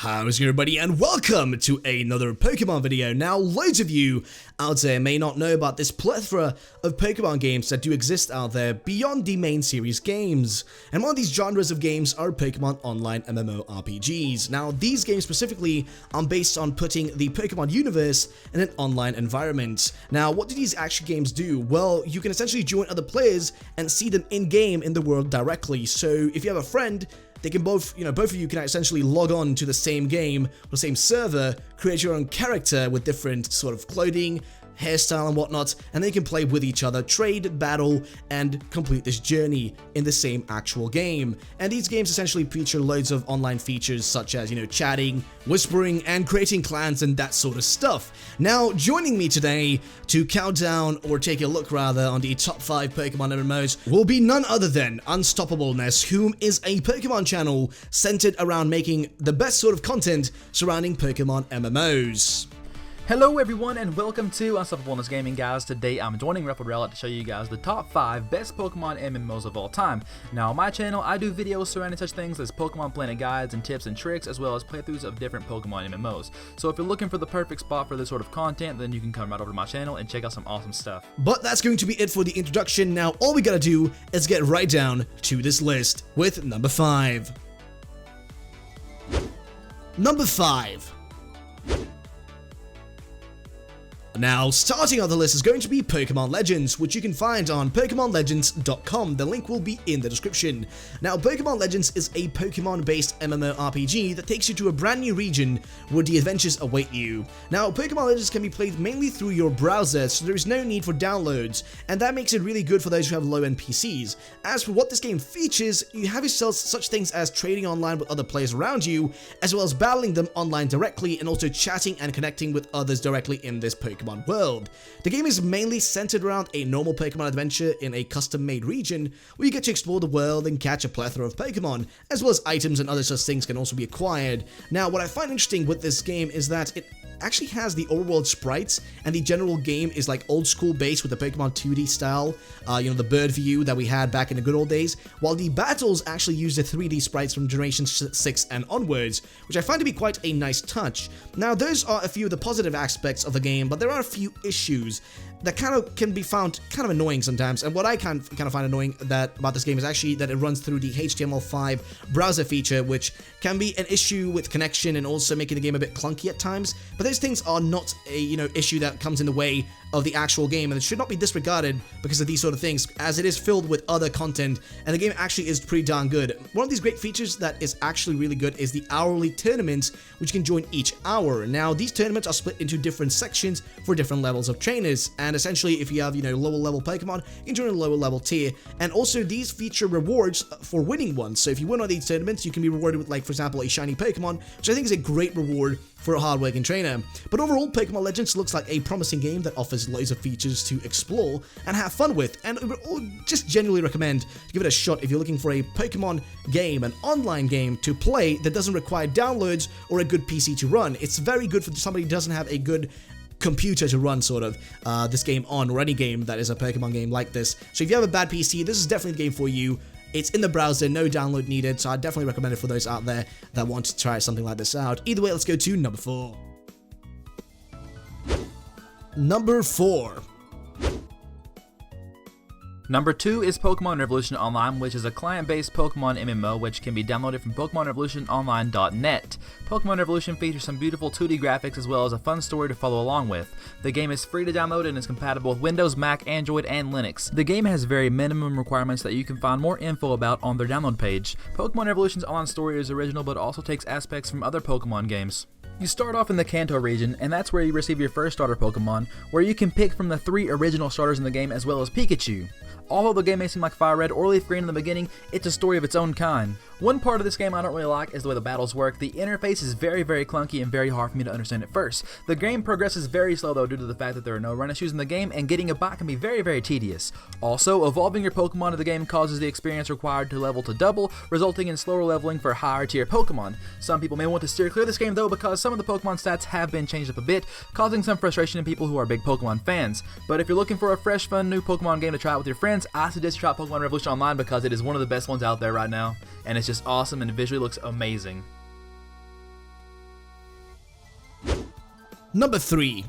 How's it going, everybody, and welcome to another Pokemon video. Now, loads of you out there may not know about this plethora of Pokemon games that do exist out there beyond the main series games. And one of these genres of games are Pokemon Online MMORPGs. Now, these games specifically are based on putting the Pokemon universe in an online environment. Now, what do these actual games do? Well, you can essentially join other players and see them in-game in the world directly. So, if you have a friend, they can both of you can essentially log on to the same game, or the same server, create your own character with different sort of clothing, hairstyle and whatnot, and they can play with each other, trade, battle, and complete this journey in the same actual game. And these games essentially feature loads of online features such as, chatting, whispering, and creating clans and that sort of stuff. Now, joining me today to count down, or take a look rather, on the top 5 Pokemon MMOs will be none other than Unstoppableness, whom is a Pokemon channel centered around making the best sort of content surrounding Pokemon MMOs. Hello everyone and welcome to Unstoppableness Gaming, guys. Today I'm joining Rickruns to show you guys the top 5 best Pokemon MMOs of all time. Now on my channel I do videos surrounding such things as Pokemon Planet guides and tips and tricks, as well as playthroughs of different Pokemon MMOs. So if you're looking for the perfect spot for this sort of content, then you can come right over to my channel and check out some awesome stuff. But that's going to be it for the introduction. Now all we gotta do is get right down to this list with number 5. Number 5. Now, starting on the list is going to be Pokemon Legends, which you can find on PokemonLegends.com. The link will be in the description. Now, Pokemon Legends is a Pokemon-based MMORPG that takes you to a brand new region where the adventures await you. Now, Pokemon Legends can be played mainly through your browser, so there is no need for downloads, and that makes it really good for those who have low-end PCs. As for what this game features, you have yourself such things as trading online with other players around you, as well as battling them online directly, and also chatting and connecting with others directly in this Pokemon world. The game is mainly centered around a normal Pokemon adventure in a custom-made region where you get to explore the world and catch a plethora of Pokemon, as well as items and other such things can also be acquired. Now, what I find interesting with this game is that it actually has the overworld sprites, and the general game is like old school based with the Pokemon 2D style, the bird view that we had back in the good old days, while the battles actually use the 3D sprites from Generation 6 and onwards, which I find to be quite a nice touch. Now, those are a few of the positive aspects of the game, but there are a few issues that can be found kind of annoying sometimes. And what I kind of find annoying about this game is actually that it runs through the HTML5 browser feature, which can be an issue with connection and also making the game a bit clunky at times. But those things are not a issue that comes in the way of the actual game, and it should not be disregarded because of these sort of things, as it is filled with other content, and the game actually is pretty darn good. One of these great features that is actually really good is the hourly tournaments, which you can join each hour. Now, these tournaments are split into different sections for different levels of trainers, and essentially if you have, lower level Pokemon, you can join a lower level tier, and also these feature rewards for winning ones. So if you win on these tournaments, you can be rewarded with, like, for example, a shiny Pokemon, which I think is a great reward for a hardworking trainer. But overall, Pokemon Legends looks like a promising game that offers loads of features to explore and have fun with, and I would just genuinely recommend to give it a shot if you're looking for a Pokemon game, an online game to play that doesn't require downloads or a good PC to run. It's very good for somebody who doesn't have a good computer to run this game on, or any game that is a Pokemon game like this. So if you have a bad PC, this is definitely the game for you. It's in the browser, no download needed, so I definitely recommend it for those out there that want to try something like this out. Either way, let's go to number 4. Number 4. Number 2 is Pokemon Revolution Online, which is a client-based Pokemon MMO which can be downloaded from PokemonRevolutionOnline.net. Pokemon Revolution features some beautiful 2D graphics as well as a fun story to follow along with. The game is free to download and is compatible with Windows, Mac, Android, and Linux. The game has very minimum requirements that you can find more info about on their download page. Pokemon Revolution's online story is original but also takes aspects from other Pokemon games. You start off in the Kanto region, and that's where you receive your first starter Pokemon, where you can pick from the 3 original starters in the game as well as Pikachu. Although the game may seem like Fire Red or Leaf Green in the beginning, it's a story of its own kind. One part of this game I don't really like is the way the battles work. The interface is very clunky and very hard for me to understand at first. The game progresses very slow though due to the fact that there are no run issues in the game, and getting a bot can be very tedious. Also, evolving your Pokemon in the game causes the experience required to level to double, resulting in slower leveling for higher tier Pokemon. Some people may want to steer clear of this game though because some of the Pokemon stats have been changed up a bit, causing some frustration in people who are big Pokemon fans. But if you're looking for a fresh, fun new Pokemon game to try out with your friends, I suggest you try Pokemon Revolution Online because it is one of the best ones out there right now, and it's just awesome and visually looks amazing. Number 3.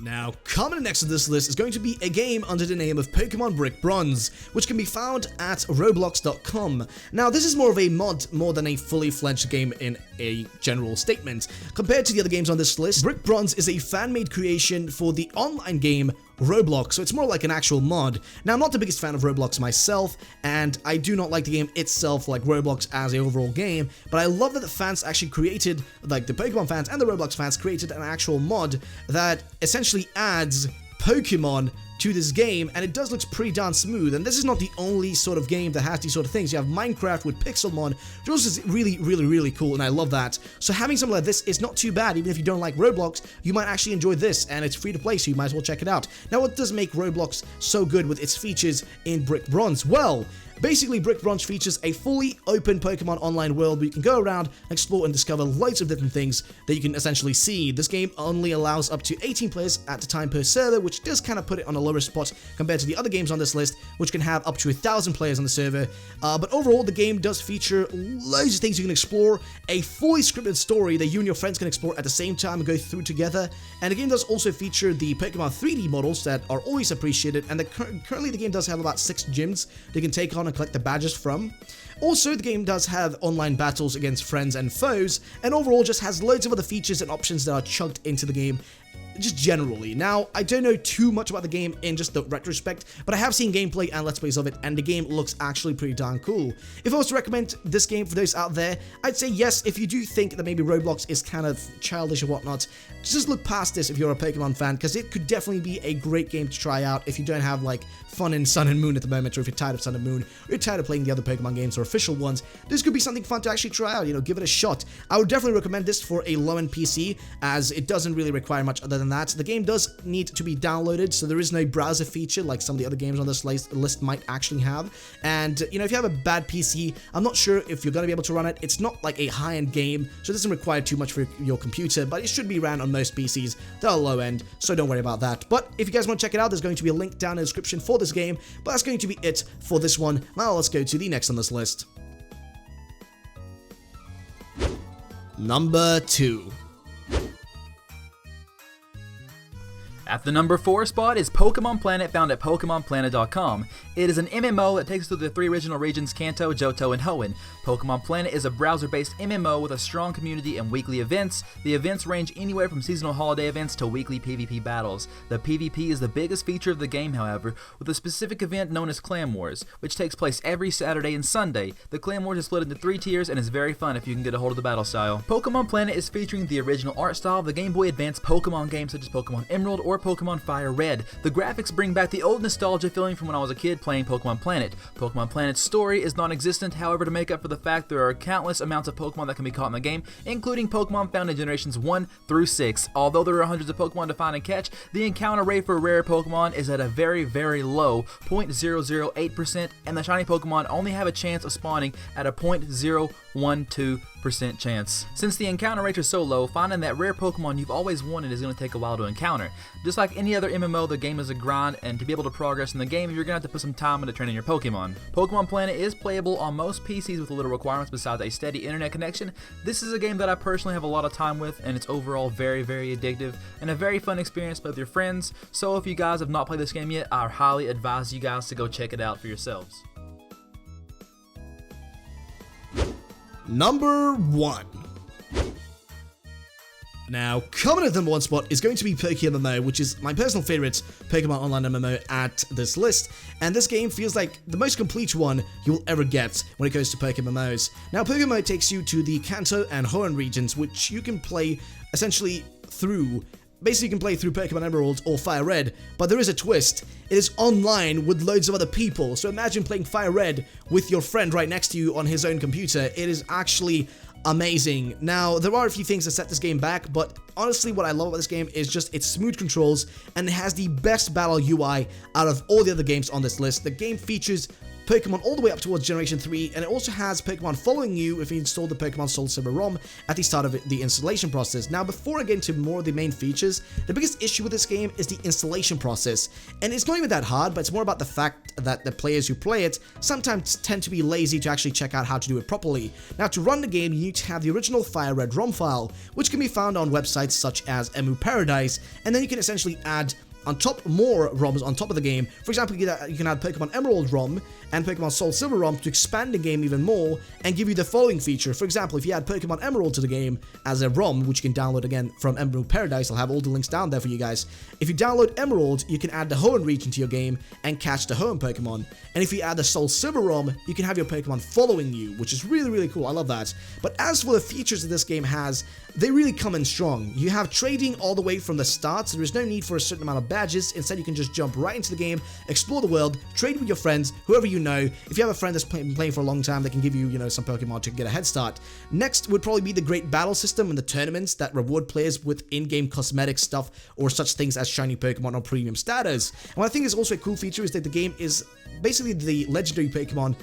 Now, coming next to this list is going to be a game under the name of Pokemon Rickruns, which can be found at Roblox.com. Now, this is more of a mod more than a fully fledged game in a general statement. Compared to the other games on this list, Rickruns is a fan-made creation for the online game Roblox, so it's more like an actual mod. Now, I'm not the biggest fan of Roblox myself, and I do not like the game itself, like Roblox as an overall game, but I love that the fans actually created, like the Pokemon fans and the Roblox fans created an actual mod that essentially adds Pokemon to this game, and it does look pretty darn smooth. And this is not the only sort of game that has these sort of things. You have Minecraft with Pixelmon, which also is really cool, and I love that. So having something like this is not too bad. Even if you don't like Roblox, you might actually enjoy this, and it's free to play, so you might as well check it out. Now, what does make Roblox so good with its features in Rickruns? Well, basically, Rickruns features a fully open Pokemon online world where you can go around, explore, and discover loads of different things that you can essentially see. This game only allows up to 18 players at a time per server, which does kind of put it on a lower spot compared to the other games on this list, which can have up to 1,000 players on the server. But overall, the game does feature loads of things you can explore, a fully scripted story that you and your friends can explore at the same time and go through together. And the game does also feature the Pokemon 3D models that are always appreciated, and currently the game does have about 6 gyms they can take on and collect the badges from. Also, the game does have online battles against friends and foes, and overall just has loads of other features and options that are chunked into the game just generally. Now, I don't know too much about the game in just the retrospect, but I have seen gameplay and let's plays of it, and the game looks actually pretty darn cool. If I was to recommend this game for those out there, I'd say yes. If you do think that maybe Roblox is kind of childish or whatnot, just look past this if you're a Pokemon fan, because it could definitely be a great game to try out if you don't have like fun in Sun and Moon at the moment, or if you're tired of Sun and Moon, or you're tired of playing the other Pokemon games or official ones. This could be something fun to actually try out, you know, give it a shot. I would definitely recommend this for a low-end PC, as it doesn't really require much other than that. The game does need to be downloaded, so there is no browser feature like some of the other games on this list might actually have. And, you know, if you have a bad PC, I'm not sure if you're going to be able to run it. It's not like a high-end game, so it doesn't require too much for your computer, but it should be ran on most PCs that are low-end, so don't worry about that. But if you guys want to check it out, there's going to be a link down in the description for this game, but that's going to be it for this one. Now let's go to the next on this list. Number 2. At the number 4 spot is Pokemon Planet, found at PokemonPlanet.com. It is an MMO that takes us through the 3 original regions, Kanto, Johto, and Hoenn. Pokemon Planet is a browser-based MMO with a strong community and weekly events. The events range anywhere from seasonal holiday events to weekly PvP battles. The PvP is the biggest feature of the game, however, with a specific event known as Clan Wars, which takes place every Saturday and Sunday. The Clan Wars is split into 3 tiers and is very fun if you can get a hold of the battle style. Pokemon Planet is featuring the original art style of the Game Boy Advance Pokemon games such as Pokemon Emerald or Pokemon Fire Red. The graphics bring back the old nostalgia feeling from when I was a kid playing Pokemon Planet. Pokemon Planet's story is non-existent, however, to make up for the fact there are countless amounts of Pokemon that can be caught in the game, including Pokemon found in generations 1 through 6. Although there are hundreds of Pokemon to find and catch, the encounter rate for rare Pokemon is at a very low 0.008%, and the shiny Pokemon only have a chance of spawning at a 0.012% chance. Since the encounter rates are so low, finding that rare Pokemon you've always wanted is going to take a while to encounter. Just like any other MMO, the game is a grind, and to be able to progress in the game, you're going to have to put some time into training your Pokemon. Pokemon Planet is playable on most PCs with little requirements besides a steady internet connection. This is a game that I personally have a lot of time with, and it's overall very addictive and a very fun experience with your friends. So if you guys have not played this game yet, I highly advise you guys to go check it out for yourselves. Number 1. Now, coming at the number 1 spot is going to be Pokemon MMO, which is my personal favorite Pokemon Online MMO at this list, and this game feels like the most complete one you will ever get when it goes to Pokemon MMOs. Now, Pokemon takes you to the Kanto and Hoenn regions, which you can play essentially through. Basically, you can play through Pokemon Emerald or Fire Red, but there is a twist. It is online with loads of other people, so imagine playing Fire Red with your friend right next to you on his own computer. It is actually amazing. Now, there are a few things that set this game back, but honestly, what I love about this game is just its smooth controls, and it has the best battle UI out of all the other games on this list. The game features Pokemon all the way up towards Generation 3, and it also has Pokemon following you if you install the Pokemon Soul Silver ROM at the start of the installation process. Now, before I get into more of the main features, the biggest issue with this game is the installation process, and it's not even that hard, but it's more about the fact that the players who play it sometimes tend to be lazy to actually check out how to do it properly. Now, to run the game, you need to have the original Fire Red ROM file, which can be found on websites such as Emu Paradise, and then you can essentially add on top more ROMs on top of the game. For example, you can add Pokemon Emerald ROM and Pokemon Soul Silver ROM to expand the game even more and give you the following feature. For example, if you add Pokemon Emerald to the game as a ROM, which you can download again from Emerald Paradise, I'll have all the links down there for you guys. If you download Emerald, you can add the Hoenn region to your game and catch the Hoenn Pokemon. And if you add the Soul Silver ROM, you can have your Pokemon following you, which is really, really cool. I love that. But as for the features that this game has, they really come in strong. You have trading all the way from the start, so there is no need for a certain amount of badges. Instead, you can just jump right into the game, explore the world, trade with your friends, whoever you know. If you have a friend that's been playing for a long time, they can give you, some Pokemon to get a head start. Next would probably be the great battle system and the tournaments that reward players with in-game cosmetic stuff or such things as shiny Pokemon or premium status. And what I think is also a cool feature is that the game is basically the legendary Pokemon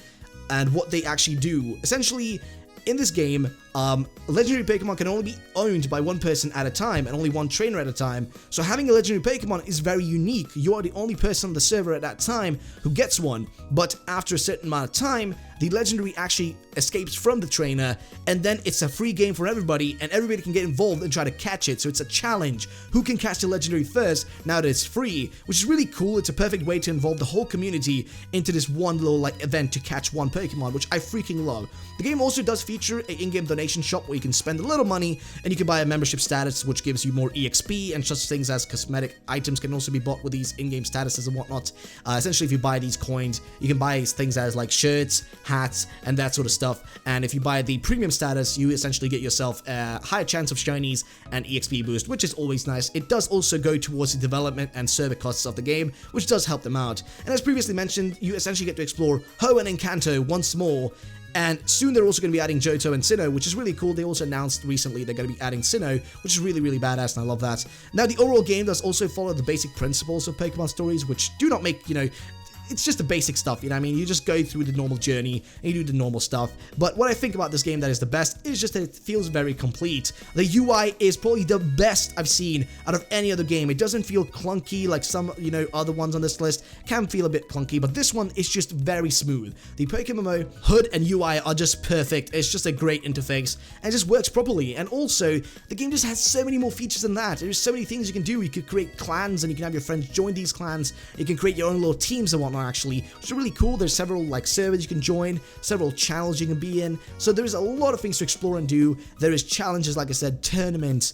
and what they actually do. Essentially, in this game, legendary Pokemon can only be owned by one person at a time and only one trainer at a time. So having a legendary Pokemon is very unique. You are the only person on the server at that time who gets one. But after a certain amount of time, the legendary actually escapes from the trainer, and then it's a free game for everybody, and everybody can get involved and try to catch it. So it's a challenge. Who can catch the legendary first now that it's free? Which is really cool. It's a perfect way to involve the whole community into this one little event to catch one Pokemon, which I freaking love. The game also does feature an in-game donation shop where you can spend a little money and you can buy a membership status, which gives you more EXP, and such things as cosmetic items can also be bought with these in-game statuses and whatnot. Essentially, if you buy these coins, you can buy things as like shirts, hats, and that sort of stuff. And if you buy the premium status, you essentially get yourself a higher chance of shinies and EXP boost, which is always nice. It does also go towards the development and server costs of the game, which does help them out. And as previously mentioned, you essentially get to explore Hoenn and Kanto once more. And soon they're also going to be adding Johto and Sinnoh, which is really cool. They also announced recently they're going to be adding Sinnoh, which is really, really badass, and I love that. Now, the overall game does also follow the basic principles of Pokemon stories, which do not make, it's just the basic stuff, you know what I mean? You just go through the normal journey and you do the normal stuff. But what I think about this game that is the best is just that it feels very complete. The UI is probably the best I've seen out of any other game. It doesn't feel clunky like some, other ones on this list can feel a bit clunky, but this one is just very smooth. The Pokemon HUD and UI are just perfect. It's just a great interface and it just works properly. And also, the game just has so many more features than that. There's so many things you can do. You could create clans and you can have your friends join these clans. You can create your own little teams and whatnot, actually, which is really cool. There's several servers you can join, several channels you can be in, so there's a lot of things to explore and do. There is challenges, like I said, tournaments,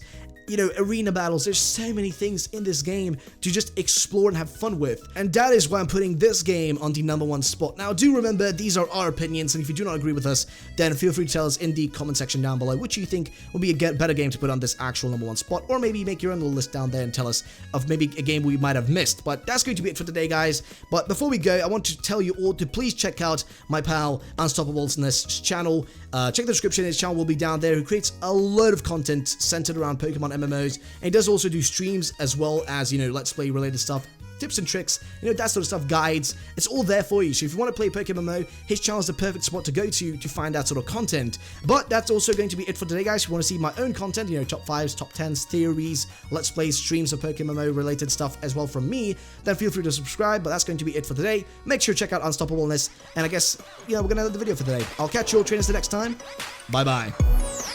arena battles. There's so many things in this game to just explore and have fun with. And that is why I'm putting this game on the #1 spot. Now, do remember, these are our opinions, and if you do not agree with us, then feel free to tell us in the comment section down below which you think would be a better game to put on this actual #1 spot, or maybe make your own little list down there and tell us of maybe a game we might have missed. But that's going to be it for today, guys. But before we go, I want to tell you all to please check out my pal Unstoppableness channel. Check the description. His channel will be down there. He creates a load of content centered around Pokemon MMOs, and he does also do streams as well as, Let's Play related stuff, tips and tricks, that sort of stuff, guides. It's all there for you. So if you want to play Pokemon MMO, his channel is the perfect spot to go to find that sort of content. But that's also going to be it for today, guys. If you want to see my own content, top 5s, top 10s, theories, Let's Plays, streams of Pokemon MMO related stuff as well from me, then feel free to subscribe. But that's going to be it for today. Make sure to check out Unstoppableness, and I guess, we're going to end the video for today. I'll catch you all trainers the next time. Bye-bye.